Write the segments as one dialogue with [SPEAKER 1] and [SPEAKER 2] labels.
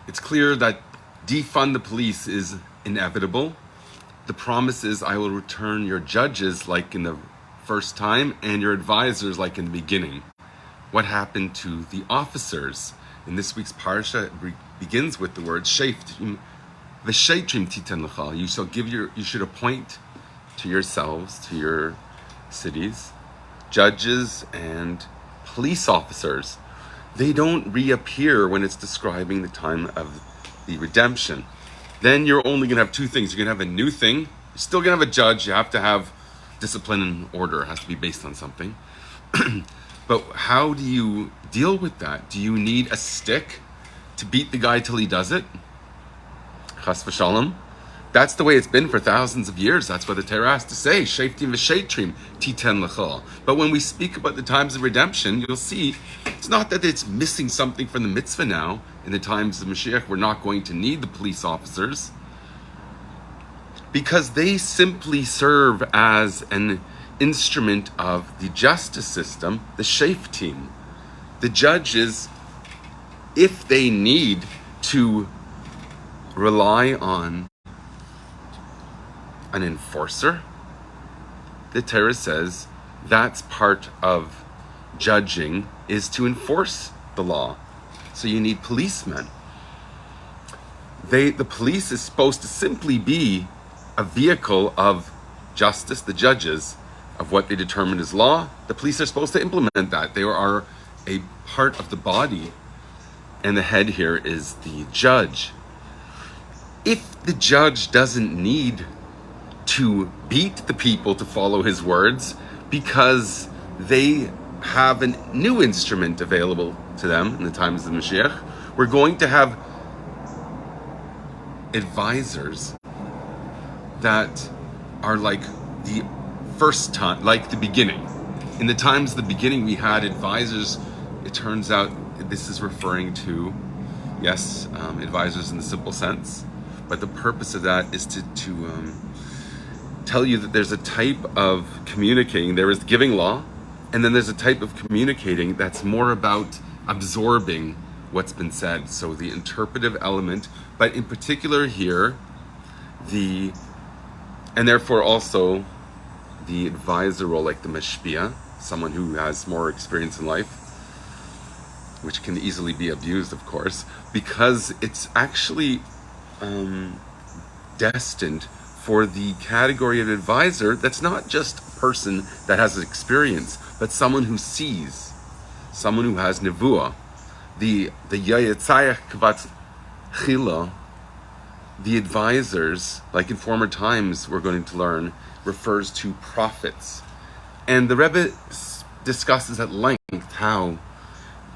[SPEAKER 1] It's clear that defund the police is inevitable. The promise is, I will return your judges like in the first time and your advisors like in the beginning. What happened to the officers? In this week's parsha, it begins with the word Shoftim, v'sheitrim titen lecha. You should appoint to yourselves, to your cities, judges and police officers. They don't reappear when it's describing the time of the redemption. Then you're only going to have two things. You're going to have a new thing. You're still going to have a judge. You have to have discipline and order. It has to be based on something. But how do you deal with that? Do you need a stick to beat the guy till he does it? Chas v'shalom. That's the way it's been for thousands of years. That's what the Torah has to say. Shoftim v'sheitrim titen lecha. But when we speak about the times of redemption, you'll see it's not that it's missing something from the mitzvah now. In the times of Moshiach, we're not going to need the police officers because they simply serve as an instrument of the justice system, the shoftim. The judges, if they need to rely on an enforcer, the Torah says that's part of judging, is to enforce the law. So you need policemen. The police is supposed to simply be a vehicle of justice, the judges, of what they determine as law. The police are supposed to implement that. They are a part of the body, and the head here is the judge. If the judge doesn't need to beat the people to follow his words because they have a new instrument available to them in the times of Moshiach, we're going to have advisors that are like the first time, like the beginning. In the times of the beginning, we had advisors. It turns out this is referring to, yes, advisors in the simple sense, but the purpose of that is to tell you that there's a type of communicating. There is giving law, and then there's a type of communicating that's more about absorbing what's been said. So the interpretive element, but in particular here, and therefore also the advisor role, like the mashpia, someone who has more experience in life, which can easily be abused, of course, because it's actually destined for the category of advisor that's not just a person that has experience, but someone who sees, someone who has nevuah. The yayetzayach kvat chila, the advisors, like in former times we're going to learn, refers to prophets. And the Rebbe discusses at length how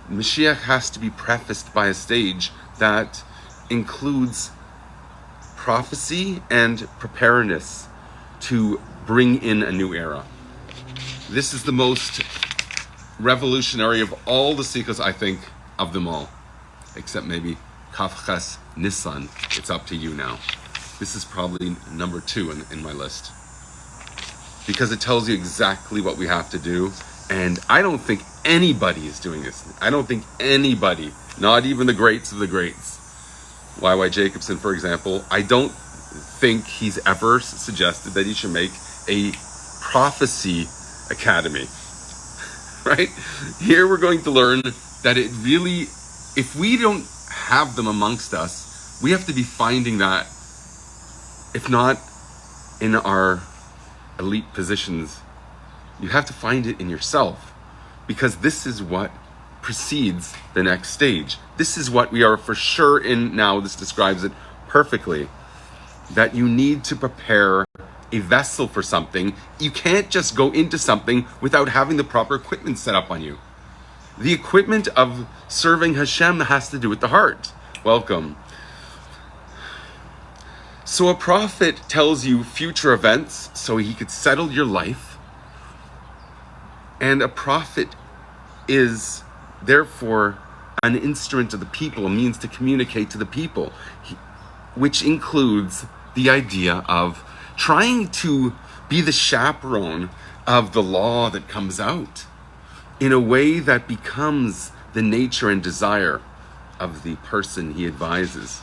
[SPEAKER 1] Mashiach has to be prefaced by a stage that includes prophecy and preparedness to bring in a new era. This is the most revolutionary of all the sikhs, I think, of them all, except maybe Kafches Nissan. It's up to you now. This is probably number 2 in my list, because it tells you exactly what we have to do. And I don't think anybody is doing this. I don't think anybody, not even the greats of the greats. Y.Y. Jacobson, for example, I don't think he's ever suggested that he should make a prophecy academy, right? Here we're going to learn that it really, if we don't have them amongst us, we have to be finding that, if not in our elite positions, you have to find it in yourself, because this is what precedes the next stage. This is what we are for sure in now. This describes it perfectly, that you need to prepare a vessel for something. You can't just go into something without having the proper equipment set up on you. The equipment of serving Hashem has to do with the heart. Welcome. So a prophet tells you future events so he could settle your life. And a prophet is therefore an instrument of the people, a means to communicate to the people, which includes the idea of trying to be the chaperone of the law that comes out in a way that becomes the nature and desire of the person he advises.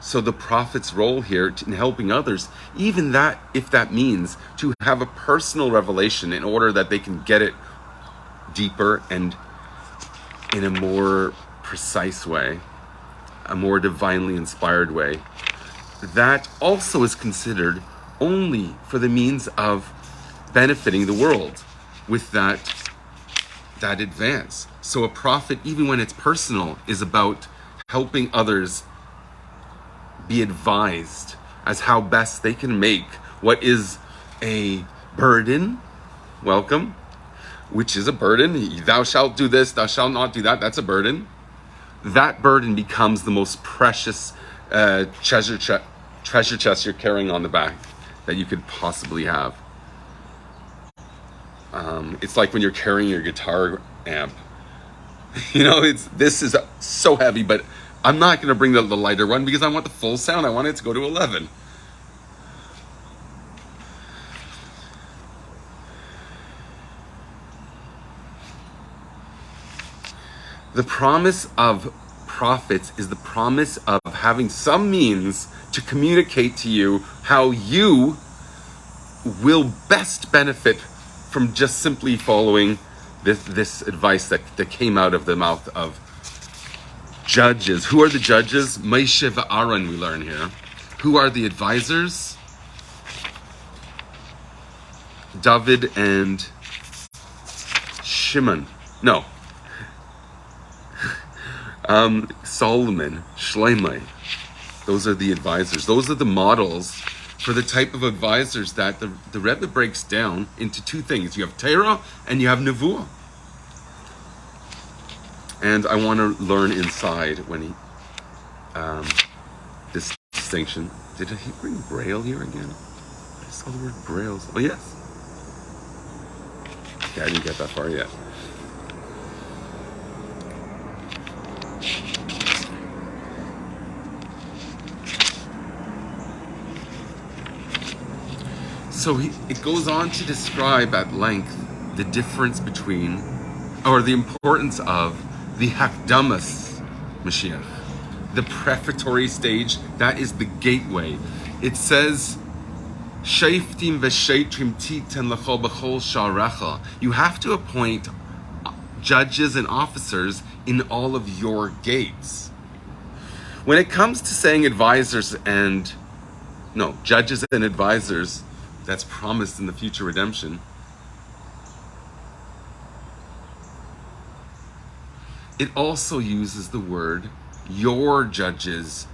[SPEAKER 1] So the prophet's role here in helping others, even that, if that means to have a personal revelation in order that they can get it deeper and in a more precise way, a more divinely inspired way, that also is considered only for the means of benefiting the world with that advance. So a prophet, even when it's personal, is about helping others be advised as how best they can make what is a burden, welcome, which is a burden. Thou shalt do this, thou shalt not do that. That's a burden. That burden becomes the most precious treasure chest you're carrying on the back that you could possibly have. It's like when you're carrying your guitar amp. You know, this is so heavy, but I'm not going to bring the lighter one because I want the full sound. I want it to go to 11. The promise of prophets is the promise of having some means to communicate to you how you will best benefit from just simply following this advice that came out of the mouth of judges. Who are the judges? Moshe v'Aaron, we learn here. Who are the advisors? David and Shimon. No. Solomon, Shlomo. Those are the advisors. Those are the models for the type of advisors that the Rebbe breaks down into two things. You have Torah and you have Nevuah. And I want to learn inside when he, this distinction. Did he bring Braille here again? I saw the word Braille. Oh, yes. Okay, I didn't get that far yet. So it goes on to describe at length the difference between, or the importance of, the Hakdamas Moshiach, the prefatory stage. That is the gateway. It says, Shoftim v'sheitrim titen l'chol b'chol sha'arecha. You have to appoint judges and officers in all of your gates. When it comes to saying judges and advisors, that's promised in the future redemption. It also uses the word your judges,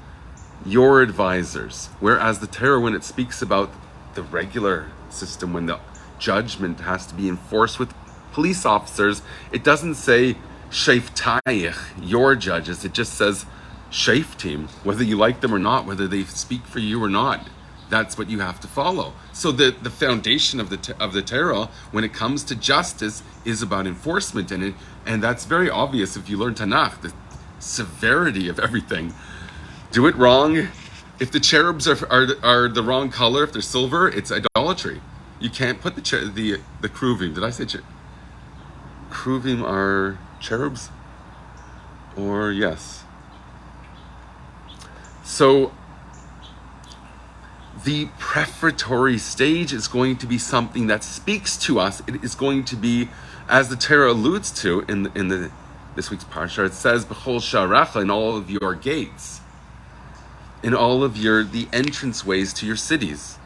[SPEAKER 1] your advisors. Whereas the Torah, when it speaks about the regular system, when the judgment has to be enforced with police officers, it doesn't say sheftayich, your judges. It just says sheftim, whether you like them or not, whether they speak for you or not. That's what you have to follow. So the foundation of the Torah, when it comes to justice, is about enforcement, and that's very obvious if you learn Tanakh, the severity of everything. Do it wrong. If the cherubs are the wrong color, if they're silver, it's idolatry. You can't put the kruvim. Did I say kruvim are cherubs? Or yes. So the prefatory stage is going to be something that speaks to us. It is going to be, as the Torah alludes to in this week's parsha, it says b'chol sha'arecha, in all of your gates, in all of the entranceways to your cities.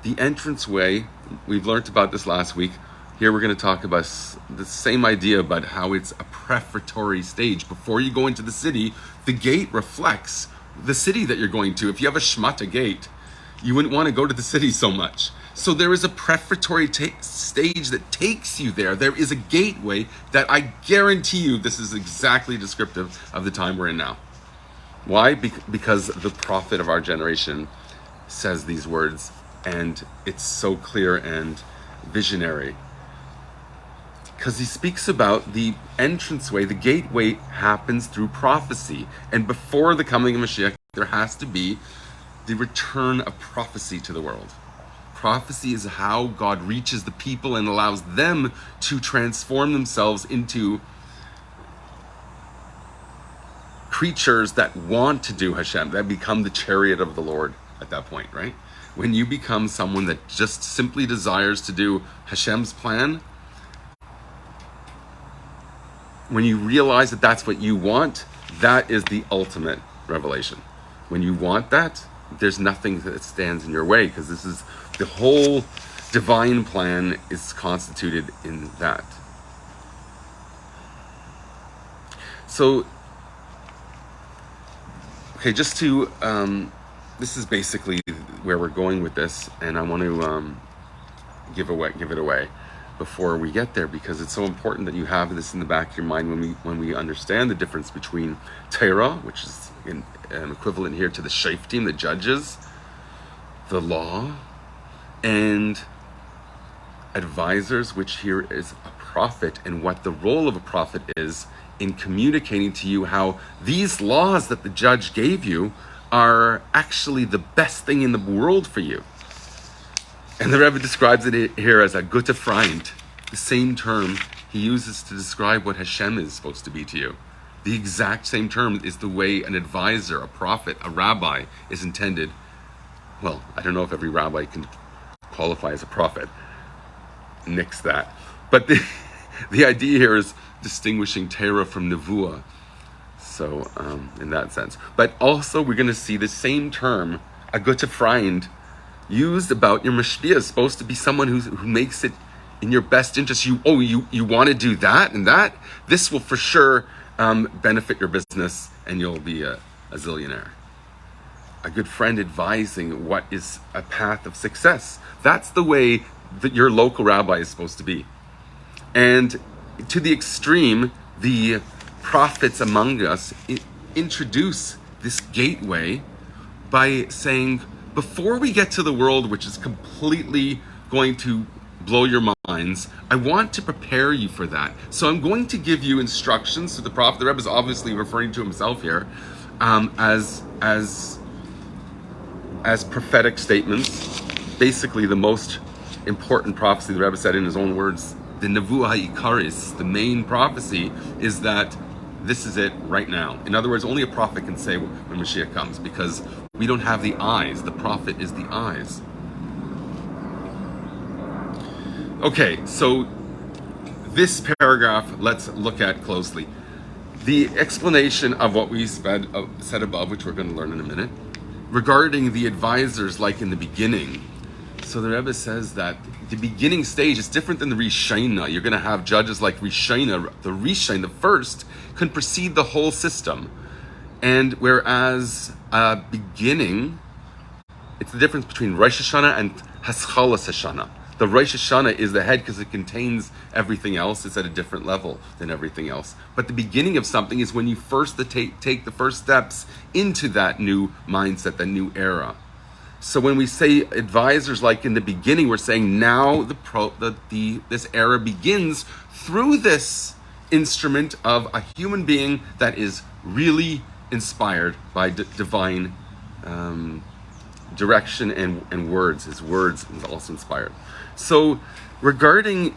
[SPEAKER 1] The entranceway, we've learned about this last week. Here we're going to talk about the same idea, about how it's a prefatory stage. Before you go into the city, the gate reflects the city that you're going to. If you have a shmata gate, you wouldn't want to go to the city so much. So there is a prefatory stage that takes you there. There is a gateway that I guarantee you this is exactly descriptive of the time we're in now. Why? Because the prophet of our generation says these words, and it's so clear and visionary. Because he speaks about the entranceway, the gateway happens through prophecy. And before the coming of Moshiach, there has to be the return of prophecy to the world. Prophecy is how God reaches the people and allows them to transform themselves into creatures that want to do Hashem, that become the chariot of the Lord at that point, right? When you become someone that just simply desires to do Hashem's plan, when you realize that that's what you want, that is the ultimate revelation. When you want that, there's nothing that stands in your way, because this is the whole divine plan is constituted in that. So, okay, just to, this is basically where we're going with this, and I want to give it away before we get there, because it's so important that you have this in the back of your mind when we understand the difference between Torah, which is equivalent here to the Shoftim, the judges, the law, and advisors, which here is a prophet, and what the role of a prophet is in communicating to you how these laws that the judge gave you are actually the best thing in the world for you. And the Rebbe describes it here as a gute Freund, the same term he uses to describe what Hashem is supposed to be to you. The exact same term is the way an advisor, a prophet, a rabbi is intended. Well, I don't know if every rabbi can qualify as a prophet. Nix that. But the idea here is distinguishing Torah from Nevuah. So, in that sense. But also, we're going to see the same term, a gute Freund, used about your Mashpia, is supposed to be someone who makes it in your best interest. You want to do that and that? This will for sure benefit your business, and you'll be a zillionaire. A good friend advising what is a path of success. That's the way that your local rabbi is supposed to be. And to the extreme, the prophets among us introduce this gateway by saying, before we get to the world which is completely going to blow your minds, I want to prepare you for that. So I'm going to give you instructions. So the Rebbe is obviously referring to himself here as prophetic statements. Basically, the most important prophecy, the Rebbe said in his own words, the Nevuah Ikaris, the main prophecy, is that this is it right now. In other words, only a prophet can say when Moshiach comes, because we don't have the eyes. The prophet is the eyes. Okay, so this paragraph, let's look at closely. The explanation of what we said above, which we're going to learn in a minute, regarding the advisors like in the beginning. So the Rebbe says that the beginning stage is different than the Rishayna. You're going to have judges like Rishayna. The Rishayna, the first, can precede the whole system. And whereas beginning, it's the difference between Rosh Hashanah and Haschalas Hashanah. The Rosh Hashanah is the head because it contains everything else. It's at a different level than everything else. But the beginning of something is when you first take the first steps into that new mindset, that new era. So when we say advisors like in the beginning, we're saying now this era begins through this instrument of a human being that is really inspired by divine direction and words. His words is also inspired. So regarding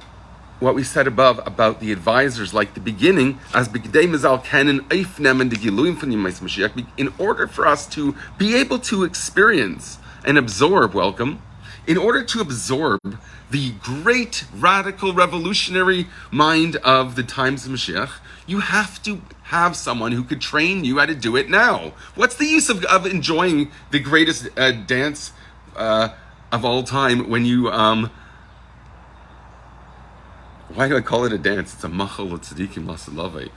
[SPEAKER 1] what we said above about the advisors like the beginning, as B'gdei Mizal Kanan Eifnem and the Giluyim from Yemais Moshiach, in order for us to be able to experience and absorb, in order to absorb the great radical revolutionary mind of the times of Moshiach, you have to have someone who could train you how to do it now. What's the use of enjoying the greatest dance of all time when you why do I call it a dance? It's a machal tzadikim lasalavei.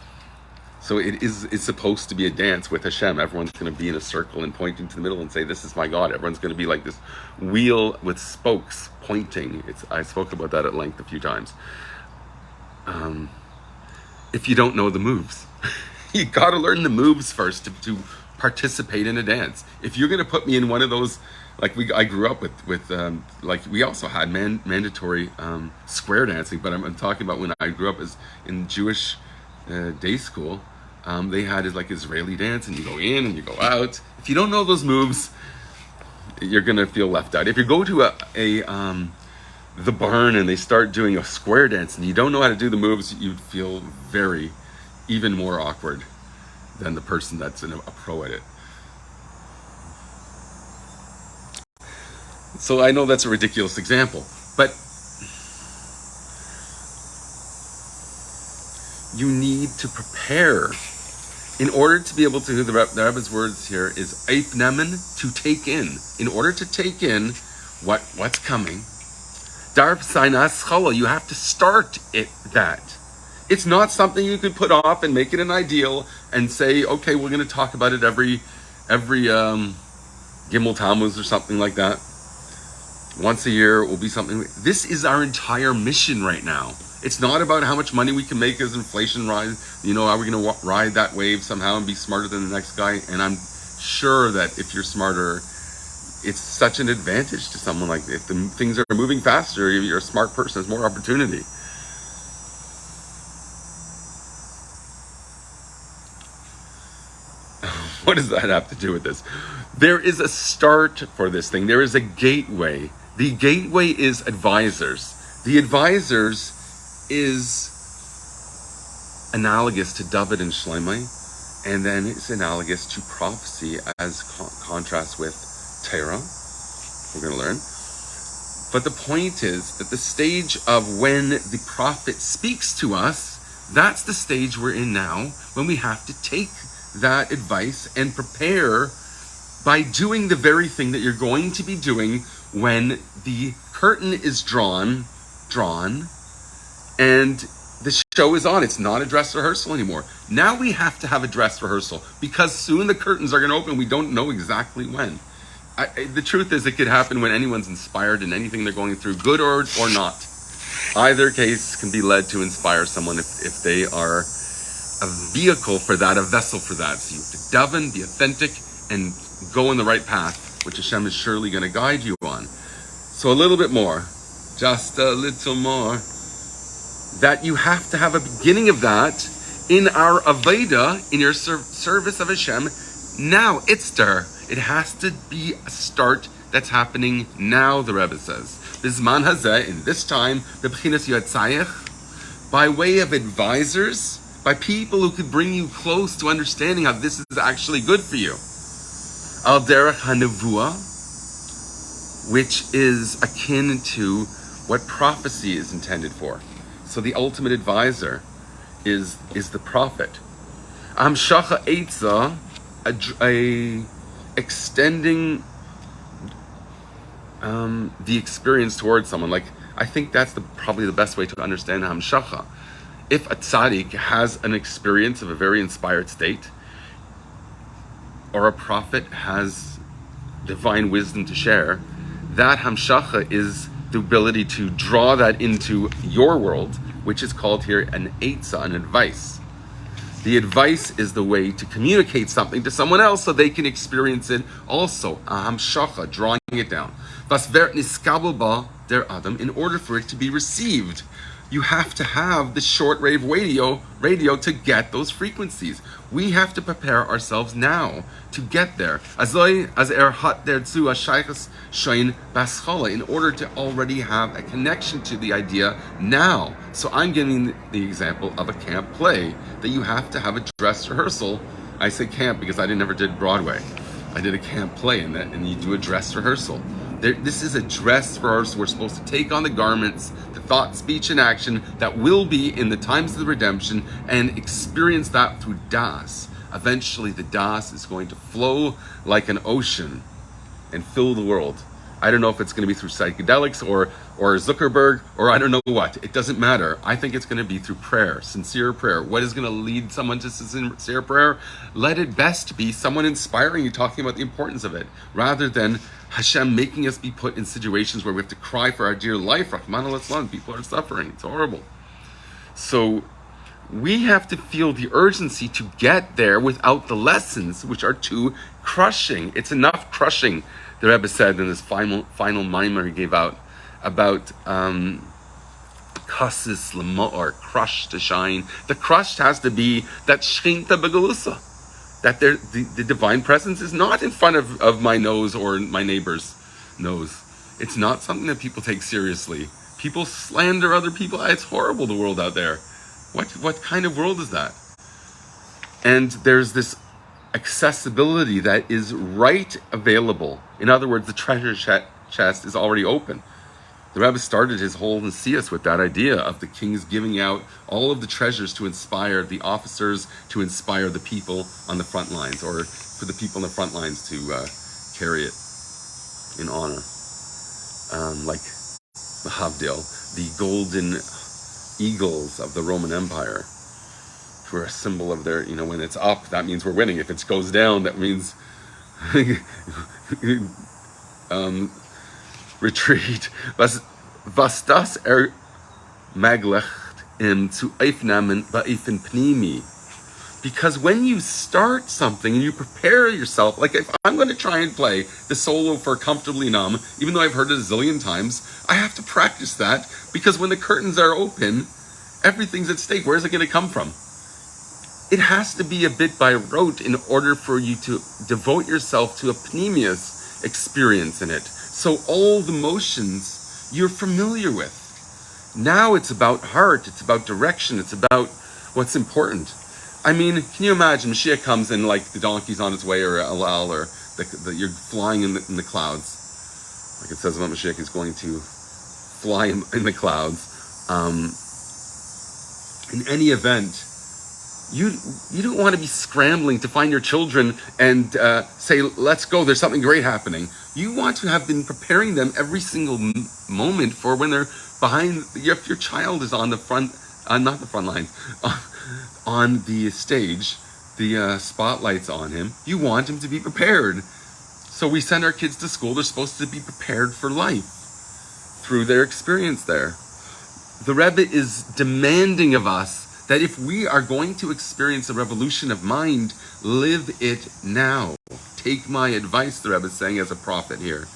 [SPEAKER 1] So it's supposed to be a dance with Hashem. Everyone's going to be in a circle and pointing to the middle and say, this is my God. Everyone's going to be like this wheel with spokes pointing. I spoke about that at length a few times. If you don't know the moves, you got to learn the moves first to participate in a dance. If you're going to put me in one of those, like I grew up with like we also had mandatory square dancing, but I'm talking about when I grew up in Jewish day school. They had like Israeli dance, and you go in and you go out. If you don't know those moves, you're gonna feel left out. If you go to the barn and they start doing a square dance and you don't know how to do the moves, you'd feel even more awkward. than the person that's a pro at it. So I know that's a ridiculous example, but you need to prepare in order to be able to, the Rebbe's words here is eifnemen, to take in order to take in what's coming. Darf sein aschala, you have to start that. It's not something you could put off and make it an ideal and say, okay, we're going to talk about it every Gimel Tammuz or something like that. Once a year, it will be something. This is our entire mission right now. It's not about how much money we can make as inflation rises. You know, are we going to ride that wave somehow and be smarter than the next guy? And I'm sure that if you're smarter, it's such an advantage to someone like, if the things are moving faster, you're a smart person, there's more opportunity. What does that have to do with this? There is a start for this thing. There is a gateway. The gateway is advisors. The advisors is analogous to David and Shlomo, and then it's analogous to prophecy as contrast with Torah. We're going to learn. But the point is that the stage of when the prophet speaks to us, that's the stage we're in now, when we have to take that advice and prepare by doing the very thing that you're going to be doing when the curtain is drawn, and the show is on. It's not a dress rehearsal anymore. Now we have to have a dress rehearsal because soon the curtains are going to open. We don't know exactly when. The truth is, it could happen when anyone's inspired in anything they're going through, good or not. Either case can be led to inspire someone if they are a vehicle for that, a vessel for that. So you have to defund, be authentic, and go in the right path, which Hashem is surely going to guide you on. So a little bit more, just a little more, that you have to have a beginning of that in our Aveda, in your service of Hashem. Now, it's there. It has to be a start that's happening now, the Rebbe says. Bizman hazeh, in this time, b'bchinas yotzayich, by way of advisors, by people who could bring you close to understanding how this is actually good for you. Al derech hanevua, which is akin to what prophecy is intended for. So the ultimate advisor is the prophet. Amshacha eitzah, a extending the experience towards someone. Like, I think that's probably the best way to understand Hamshacha. If a tzaddik has an experience of a very inspired state, or a prophet has divine wisdom to share, that Hamshacha is the ability to draw that into your world, which is called here an eitzah, an advice. The advice is the way to communicate something to someone else so they can experience it also. Hamshacha, drawing it down. Was wird niskabel ba der Adam, in order for it to be received. You have to have the shortwave radio to get those frequencies. We have to prepare ourselves now to get there. In order to already have a connection to the idea now. So I'm giving the example of a camp play that you have to have a dress rehearsal. I say camp because I never did Broadway. I did a camp play and you do a dress rehearsal. This is a dress rehearsal. We're supposed to take on the garments, the thought, speech, and action that will be in the times of the redemption and experience that through Das. Eventually, the Das is going to flow like an ocean and fill the world. I don't know if it's going to be through psychedelics or Zuckerberg or I don't know what. It doesn't matter. I think it's going to be through prayer, sincere prayer. What is going to lead someone to sincere prayer? Let it best be someone inspiring you, talking about the importance of it, rather than Hashem making us be put in situations where we have to cry for our dear life. Rahman al-Islam, people are suffering. It's horrible. So we have to feel the urgency to get there without the lessons, which are too crushing. It's enough crushing, the Rebbe said in this final mimer he gave out about kasis l'ma'or, crushed to shine. The crushed has to be that shchinta begalusa, that the divine presence is not in front of my nose or my neighbor's nose. It's not something that people take seriously. People slander other people. It's horrible, the world out there. What kind of world is that? And there's this accessibility that is right available. In other words, the treasure chest is already open. The Rebbe started his whole Nesias with that idea of the kings giving out all of the treasures to inspire the officers, to inspire the people on the front lines, or for the people on the front lines to carry it in honor. Like the Havdil, the golden eagles of the Roman Empire, were a symbol of their, when it's up, that means we're winning. If it goes down, that means retreat. Was das ermöglicht zu aufnehmen ba'ifin pnimi. Because when you start something and you prepare yourself, like if I'm going to try and play the solo for Comfortably Numb, even though I've heard it a zillion times, I have to practice that, because when the curtains are open, everything's at stake. Where's it going to come from? It has to be a bit by rote in order for you to devote yourself to a pneumius experience in it. So all the motions you're familiar with. Now it's about heart, it's about direction, it's about what's important. I mean, can you imagine Moshiach comes and like the donkey's on its way, or Alal, or you're flying in the clouds. Like it says about Moshiach, he's going to fly in the clouds. In any event, you don't want to be scrambling to find your children and say, let's go, there's something great happening. You want to have been preparing them every single moment for when they're behind, if your child is on the front, not the front lines, on the stage, the spotlight's on him, you want him to be prepared. So we send our kids to school, they're supposed to be prepared for life through their experience there. The Rebbe is demanding of us that if we are going to experience a revolution of mind, live it now. Take my advice, the Rebbe is saying as a prophet here.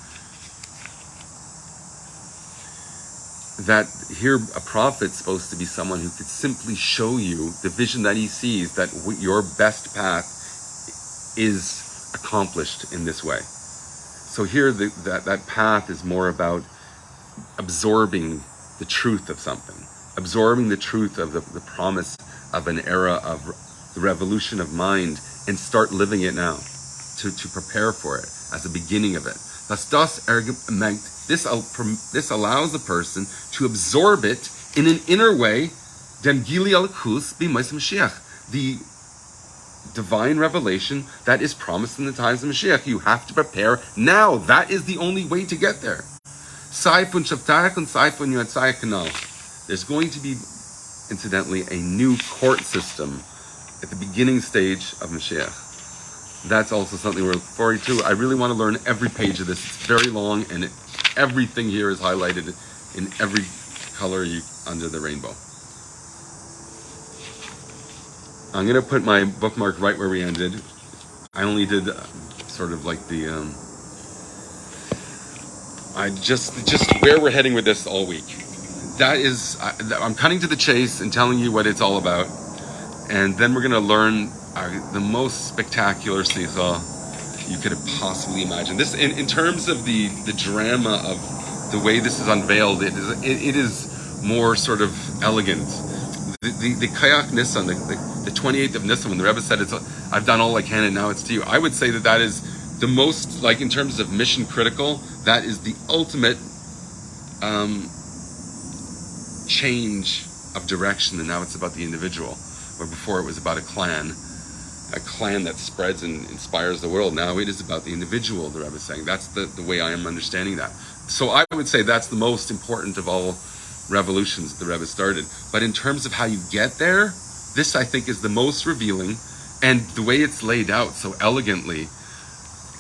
[SPEAKER 1] That here a prophet's supposed to be someone who could simply show you the vision that he sees, that your best path is accomplished in this way. So here that path is more about absorbing the truth of something, absorbing the truth of the promise of an era of the revolution of mind, and start living it now, to prepare for it as a beginning of it. This allows the person to absorb it in an inner way, the divine revelation that is promised in the times of Moshiach. You have to prepare now. That is the only way to get there. There's going to be, incidentally, a new court system at the beginning stage of Moshiach. That's also something we're looking forward to. I really want to learn every page of this. It's very long, and everything here is highlighted in every color under the rainbow. I'm going to put my bookmark right where we ended. I only did sort of like the... I just where we're heading with this all week. That is, I'm cutting to the chase and telling you what it's all about. And then we're going to learn the most spectacular sicha you could have possibly imagined. This, in terms of the drama of the way this is unveiled, it is more sort of elegant. The Kayak Nissan, the 28th of Nissan, when the Rebbe said, I've done all I can and now it's to you, I would say that is the most, like in terms of mission critical, that is the ultimate change of direction, and now it's about the individual. Where before it was about a clan that spreads and inspires the world. Now it is about the individual, the Rebbe is saying. That's the way I am understanding that. So I would say that's the most important of all revolutions the Rebbe started. But in terms of how you get there, this I think is the most revealing, and the way it's laid out so elegantly,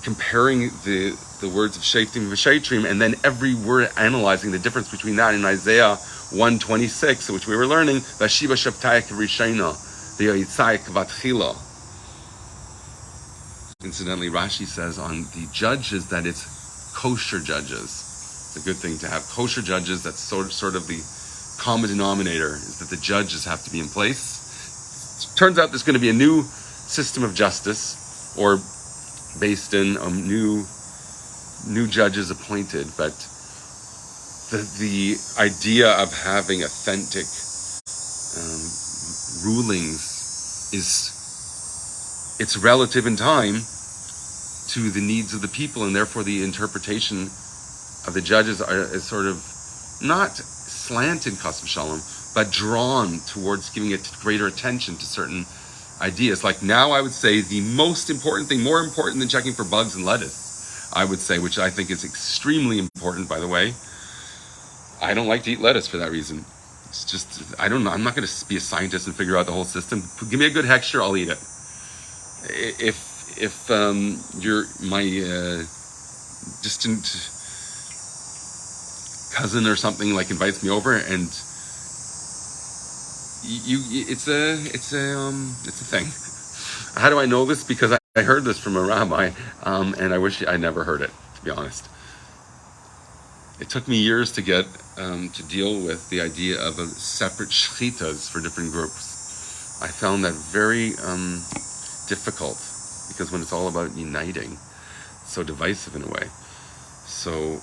[SPEAKER 1] comparing the words of Shoftim v'Shetrim, and then every word analyzing the difference between that and Isaiah 1:26, which we were learning, Vashiva Shabtai Rishena, the Yitzai Kvatchila. Incidentally, Rashi says on the judges that it's kosher judges. It's a good thing to have kosher judges. That's sort of the common denominator, is that the judges have to be in place. It turns out there's going to be a new system of justice, or based in new judges appointed, but the idea of having authentic rulings is it's relative in time to the needs of the people, and therefore the interpretation of the judges is sort of not slanted, chas v'shalom, but drawn towards giving it greater attention to certain ideas. Like now I would say the most important thing, more important than checking for bugs in lettuce, I would say, which I think is extremely important, by the way. I don't like to eat lettuce for that reason. It's just, I don't know, I'm not going to be a scientist and figure out the whole system. Give me a good texture, I'll eat it. If you're my distant cousin or something, like, invites me over, and it's a thing. How do I know this? Because I heard this from a rabbi, and I wish I never heard it, to be honest. It took me years to get to deal with the idea of a separate shchitas for different groups. I found that very difficult, because when it's all about uniting, it's so divisive in a way. So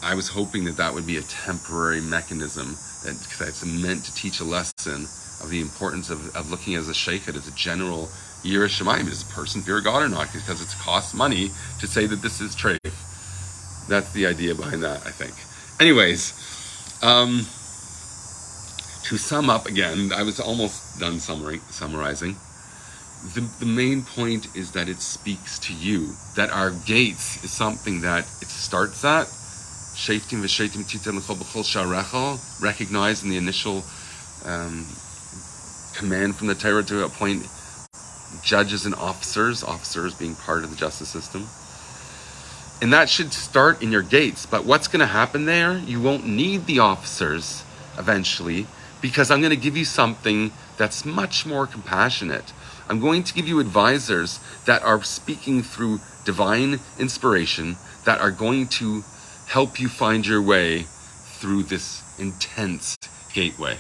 [SPEAKER 1] I was hoping that would be a temporary mechanism that's meant to teach a lesson of the importance of looking as a sheikhet, as a general Yireh Shamayim. Is a person fear God or not? Because it costs money to say that this is treif. That's the idea behind that, I think. Anyways, to sum up again, I was almost done summarizing. The main point is that it speaks to you, that our gates is something that it starts at. Shoftim v'sheitim titem l'chol b'chol sha'arecha, recognized in the initial command from the Torah to appoint judges and officers being part of the justice system. And that should start in your gates. But what's going to happen there? You won't need the officers eventually, because I'm going to give you something that's much more compassionate. I'm going to give you advisors that are speaking through divine inspiration, that are going to help you find your way through this intense gateway.